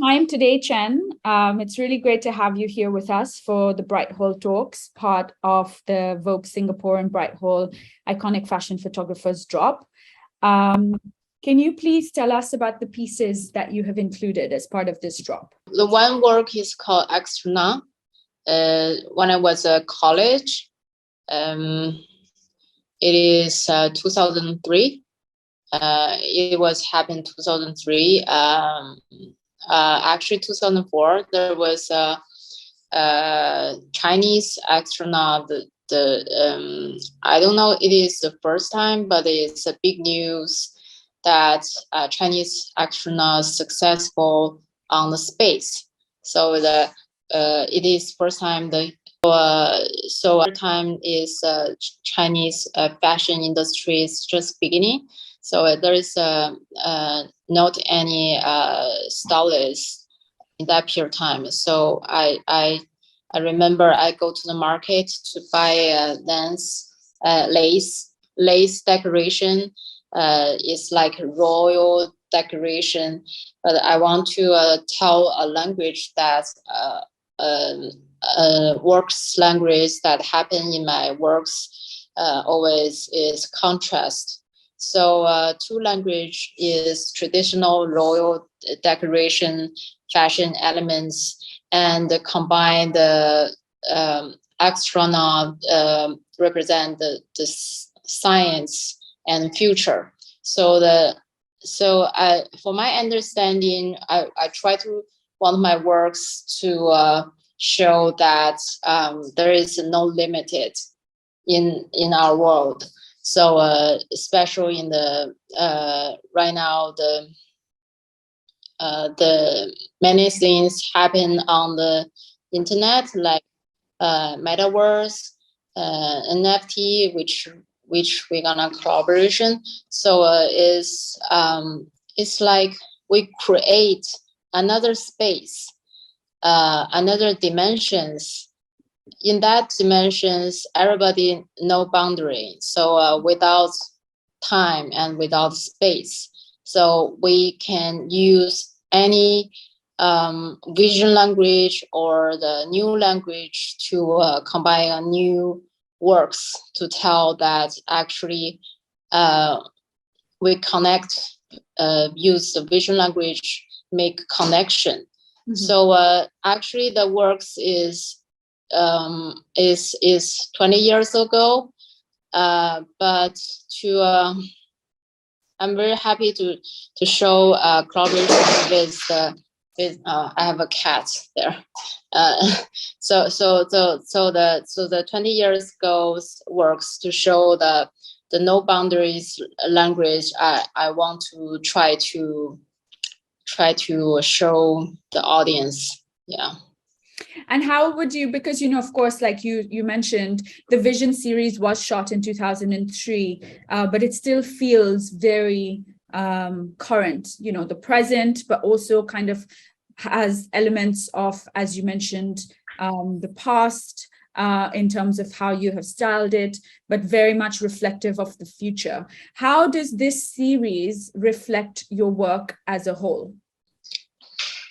time today, Chen. It's really great to have you here with us for the Brytehall Talks, part of the Vogue Singapore and Brytehall Iconic Fashion Photographers Drop. Can you please tell us about the pieces that you have included as part of this drop? The one work is called Extra. When I was at college, it is 2003. It was happened 2003. Actually, 2004, there was a Chinese astronaut. I don't know, it is the first time, but it's a big news that Chinese astronauts successful on the space. So it is first time time is Chinese fashion industry is just beginning. So there is not any stylist in that period of time. So I remember I go to the market to buy lace decoration. It's like royal decoration, but I want to tell a language that works language that happen in my works always is contrast. So two language is traditional royal decoration, fashion elements, and combine the astronaut represent the science and future. So for my understanding, I try to want my works to show that there is no limited in our world. So especially in the right now, the many things happen on the internet, like metaverse, NFT, which we're gonna collaboration. So it's like we create another space, another dimensions. In that dimensions, everybody no boundary. So without time and without space, so we can use any vision language or the new language to combine a new works to tell that actually we connect, use the vision language, make connection. Mm-hmm. So actually the works is 20 years ago, but I'm very happy to show collaboration with I have a cat there. So the 20 years ago works to show the no boundaries language. I want to try to show the audience. Yeah. And how would you, because, of course, like you mentioned, the Vision series was shot in 2003, but it still feels very current, the present, but also kind of has elements of, as you mentioned, the past in terms of how you have styled it, but very much reflective of the future. How does this series reflect your work as a whole?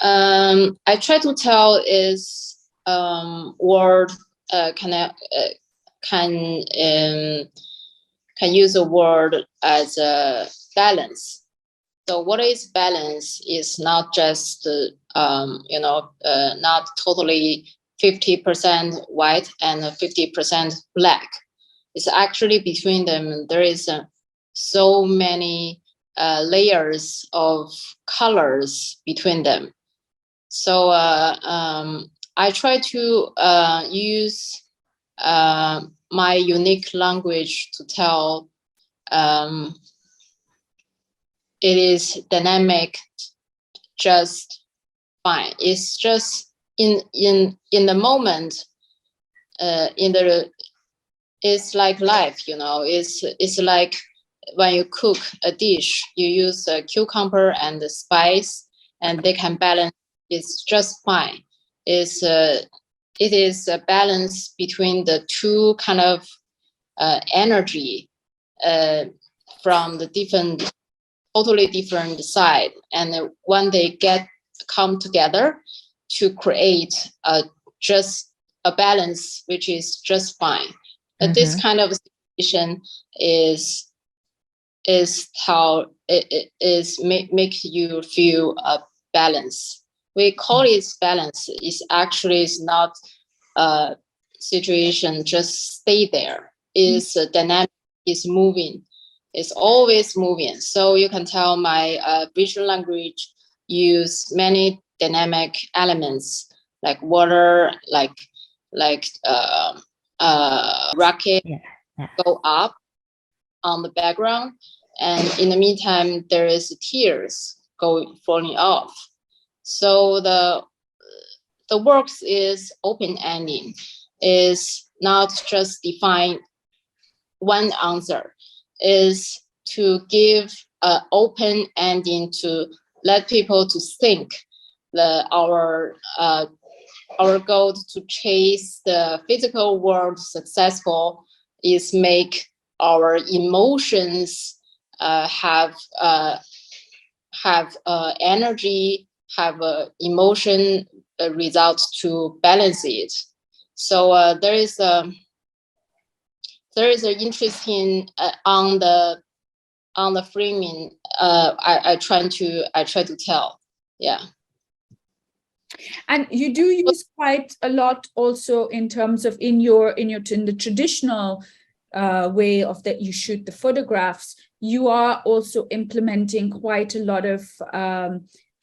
I try to tell is word can use a word as a balance. So what is balance is not just not totally 50% white and 50% black. It's actually between them there is so many layers of colors between them. So I try to use my unique language to tell it is dynamic, just fine. It's just in the moment, it's like life, it's like when you cook a dish, you use a cucumber and the spice, and they can balance. It's just fine. It is a balance between the two kind of energy from the totally different side. And when they get come together to create just a balance, which is just fine. This kind of situation is how it is make you feel a balance. We call it balance. It's actually is not a situation just stay there. It's dynamic. It's moving. It's always moving. So you can tell my visual language use many dynamic elements like water, like rocket go up on the background, and in the meantime there is tears falling off. So the works is open-ending, is not just define one answer, is to give an open ending to let people to think. Our goal to chase the physical world successful is make our emotions have energy, have emotion results to balance it. So there is an interesting on the framing. I try to tell, yeah. And you do use quite a lot also in terms of in the traditional way of that you shoot the photographs. You are also implementing quite a lot of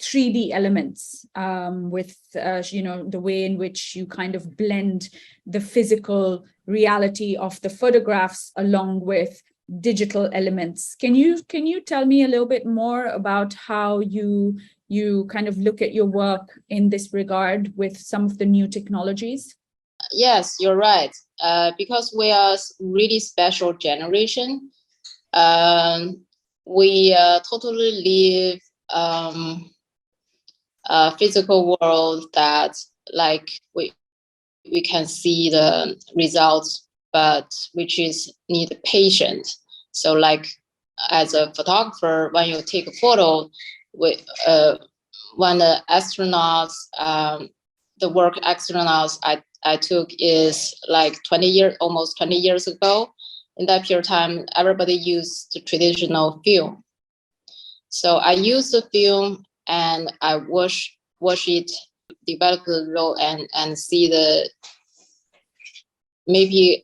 3D elements with the way in which you kind of blend the physical reality of the photographs along with digital elements. Can you tell me a little bit more about how you kind of look at your work in this regard with some of the new technologies? Yes, you're right. Because we are really special generation. We totally live a physical world that like we can see the results, but which is need patience. So like as a photographer, when you take a photo, when the astronauts, the work astronauts I took is like almost 20 years ago. In that period of time, everybody used the traditional film. So I use the film and I wash it, develop the role, and see the, maybe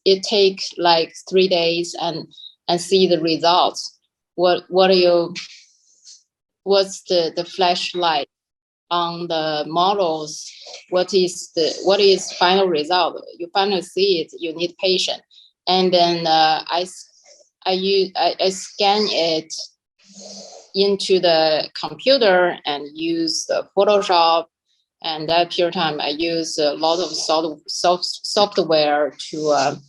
it takes like 3 days and see the results. What's the flashlight on the models? What is final result? You finally see it. You need patience, and then I scan it into the computer and use the Photoshop. And that period of time, I use a lot of software to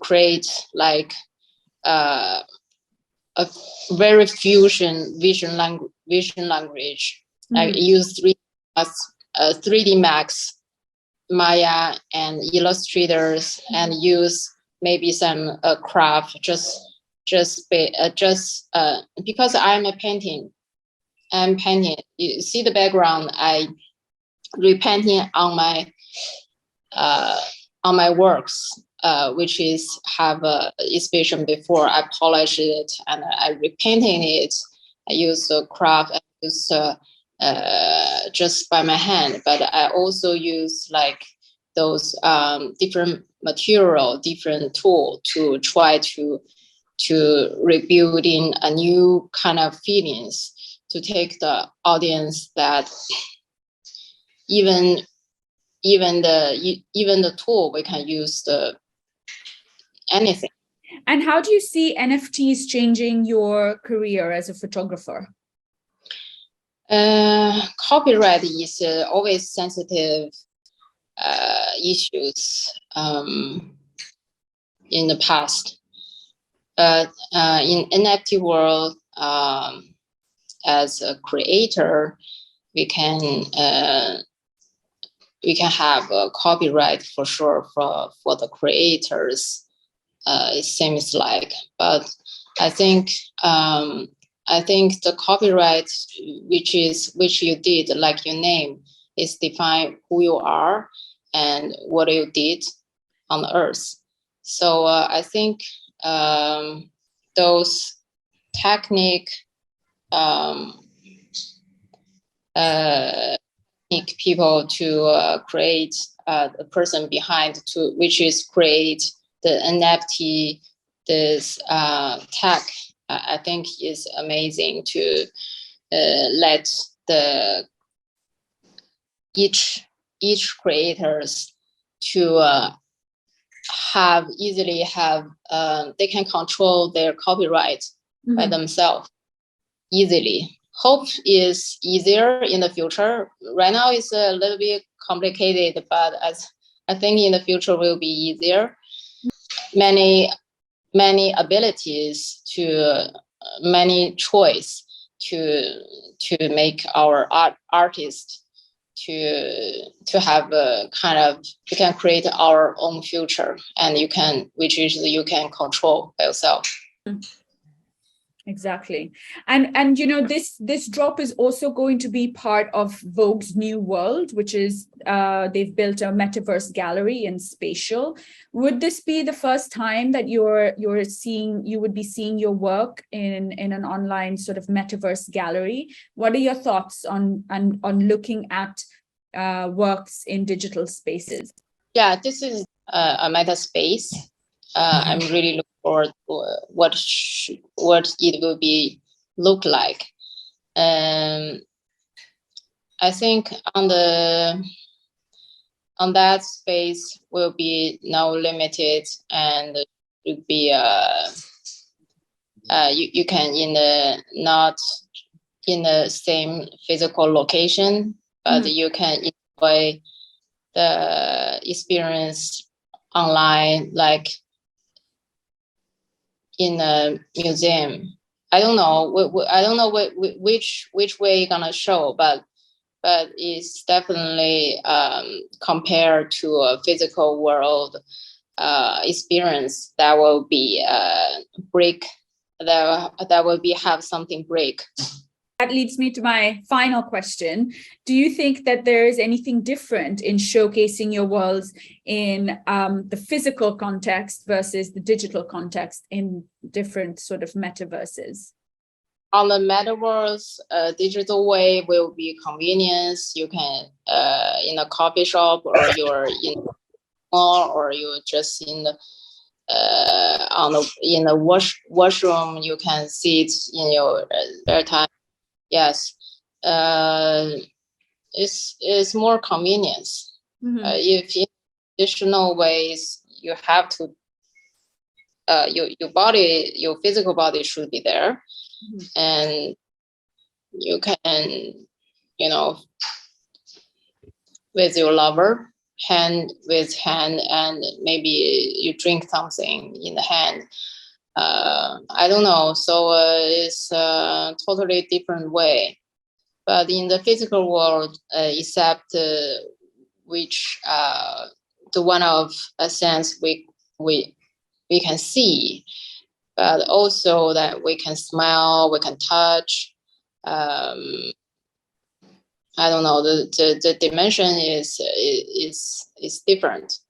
create like a very fusion vision language. I use 3D Max, Maya, and Illustrators, and use maybe some craft because I'm painting. You see the background. I repainting on my works, which is have inspiration before. I polish it and I repainting it. I use craft. I use just by my hand, but I also use like those different material, different tool to try to rebuilding a new kind of feelings, to take the audience that even the tool we can use anything. And how do you see NFTs changing your career as a photographer? Copyright is always sensitive issues in the past. In NFT world, as a creator, we can have a copyright for sure for the creators. It seems like, but I think I think the copyright, which you did, like your name, is define who you are and what you did on the earth. So I think those technique people to create the person behind to which is create the NFT, this tech. I think is amazing to let the each creators to easily have they can control their copyright by themselves easily. Hope is easier in the future. Right now it's a little bit complicated, but I think in the future will be easier. Many abilities to many choice to make our artists to have a kind of, you can create our own future, and you can control by yourself. Exactly. And you know, this drop is also going to be part of Vogue's new world, which is they've built a metaverse gallery in Spatial. Would this be the first time that you would be seeing your work in an online sort of metaverse gallery? What are your thoughts on looking at works in digital spaces? Yeah, this is a meta space. I'm really looking forward to what it will be look like. I think on that space will be now limited, and it be you can not in the same physical location, but you can enjoy the experience online, like in a museum. I don't know. I don't know which way you're gonna show, but it's definitely compared to a physical world experience that will be break. That will be have something break. That leads me to my final question. Do you think that there is anything different in showcasing your worlds in the physical context versus the digital context in different sort of metaverses? On the metaverse, digital way will be convenience. You can in a coffee shop, or you're in a mall, or you're just in the in the washroom. You can sit in your spare time. Yes, it's more convenience. If in additional ways, you have to your physical body should be there, and you can, with your lover, hand with hand, and maybe you drink something in the hand. I don't know. So it's a totally different way. But in the physical world, except which the one of a sense we can see, but also that we can smell, we can touch. I don't know. The dimension is different,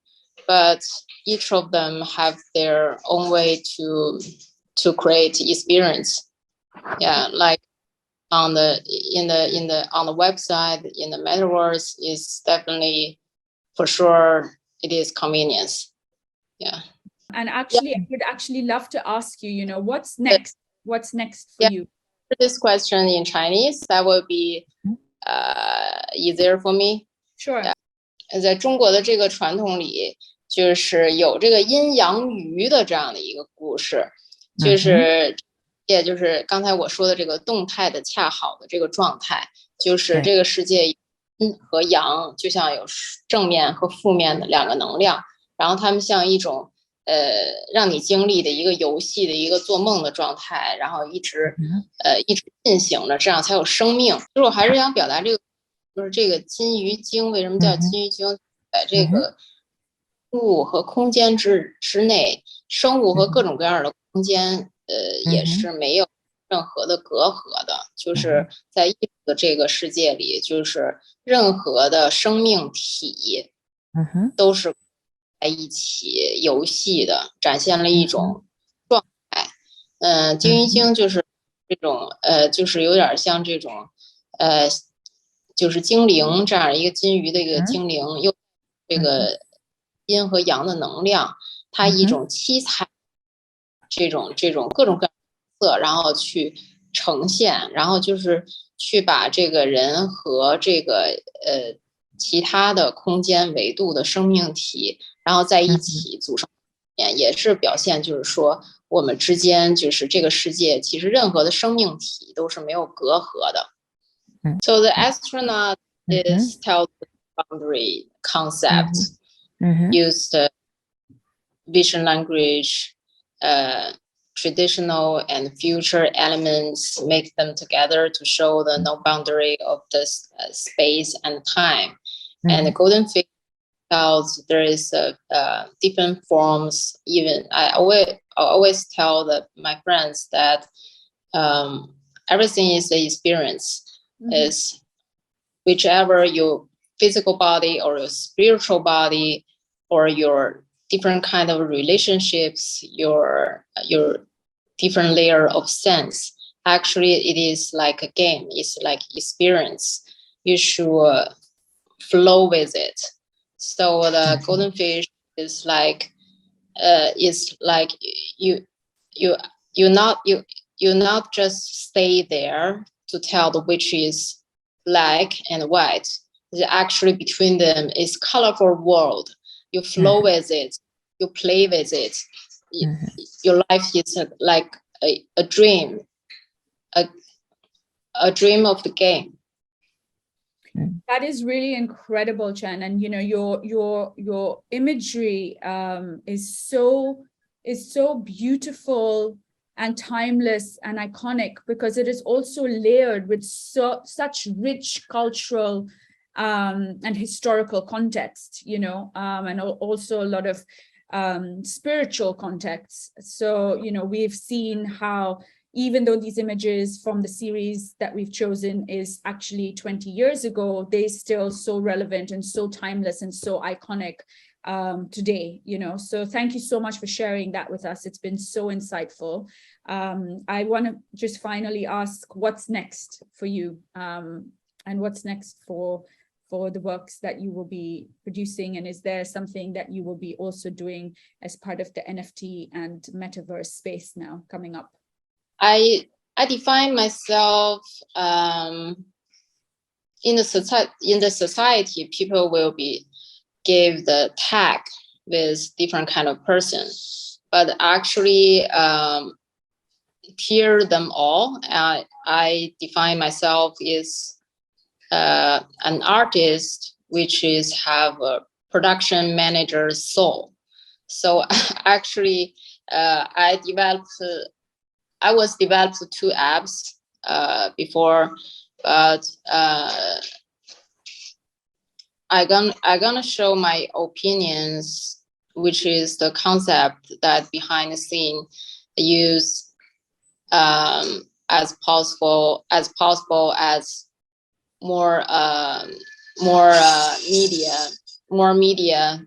but each of them have their own way to create experience. Yeah, like on the website, in the metaverse, is definitely, for sure, it is convenience. Yeah. And actually, I would actually love to ask you, what's next? What's next for you? This question in Chinese, that will be easier for me. Sure. 在中国的这个传统里，就是有这个阴阳鱼的这样的一个故事，也就是刚才我说的这个动态的恰好的这个状态，就是这个世界阴和阳就像有正面和负面的两个能量，然后它们像一种让你经历的一个游戏的一个做梦的状态，然后一直进行着，这样才有生命。就是我还是想表达这个，就是这个金鱼精为什么叫金鱼精，在这个物和空间之内，生物和各种各样的空间也是没有任何的隔阂的，就是在艺术的这个世界里，就是任何的生命体都是在一起游戏的，展现了一种状态。金鱼精就是这种就是有点像这种就是精灵这样一个金鱼的一个精灵，又这个阴和阳的能量，它一种七彩这种各种各样的色，然后去呈现，然后就是去把这个人和这个其他的空间维度的生命体，然后在一起组成，也是表现就是说我们之间就是这个世界其实任何的生命体都是没有隔阂的。So the astronaut is tell the boundary concept, use the vision language, traditional and future elements, make them together to show the no boundary of the space and time. And the golden fish tells there is different forms. Even I always tell my friends that everything is the experience. Is whichever your physical body or your spiritual body or your different kind of relationships, your different layer of sense. Actually, it is like a game. It's like experience. You should flow with it. So the golden fish is like you not just stay there to tell the which is black and white. Actually between them is colorful world. You flow with it, you play with it. Your life is like a dream, a dream of the game. That is really incredible, Chen. And you know, your imagery is so beautiful and timeless and iconic, because it is also layered with such rich cultural and historical context, you know, and also a lot of spiritual context. So, you know, we've seen how even though these images from the series that we've chosen is actually 20 years ago, they're still so relevant and so timeless and so iconic today, you know. So thank you so much for sharing that with us. It's been so insightful. I want to just finally ask, what's next for you, and what's next for the works that you will be producing, and is there something that you will be also doing as part of the NFT and metaverse space now coming up? I define myself in the society. People will be give the tag with different kind of person, but actually hear them all. I define myself as an artist, which is have a production manager's soul. So actually, I was developed 2 apps before, but I gonna show my opinions, which is the concept that behind the scene use as possible as more media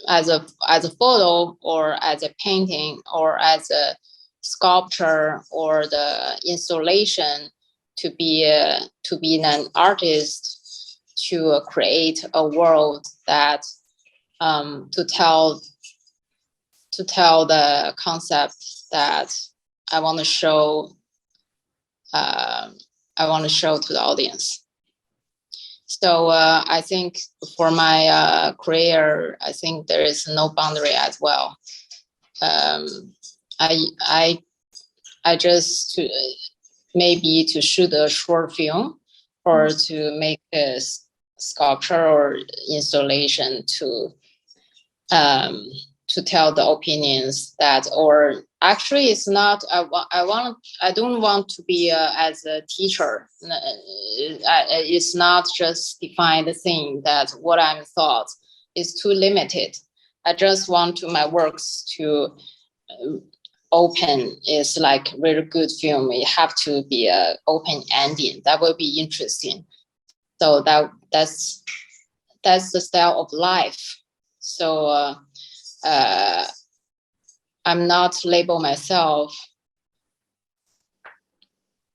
as a photo or as a painting or as a sculpture or the installation to be an artist, to create a world that to tell the concept that I want to show to the audience. So I think for my career, I think there is no boundary as well. I just maybe to shoot a short film or to make a sculpture or installation to tell the opinions that, or actually it's not, I don't want to be as a teacher. It's not just define the thing that what I'm thought is too limited. I just want my works to open is like really good film. It have to be a open ending. That will be interesting. So that's the style of life. So I'm not label myself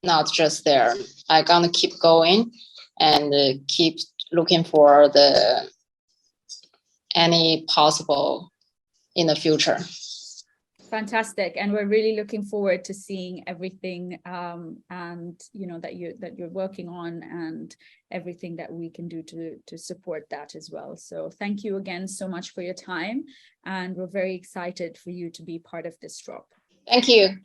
not just there. I'm gonna keep going and keep looking for any possible in the future. Fantastic, and we're really looking forward to seeing everything and that you're working on, and everything that we can do to support that as well. So thank you again so much for your time, and we're very excited for you to be part of this drop. Thank you.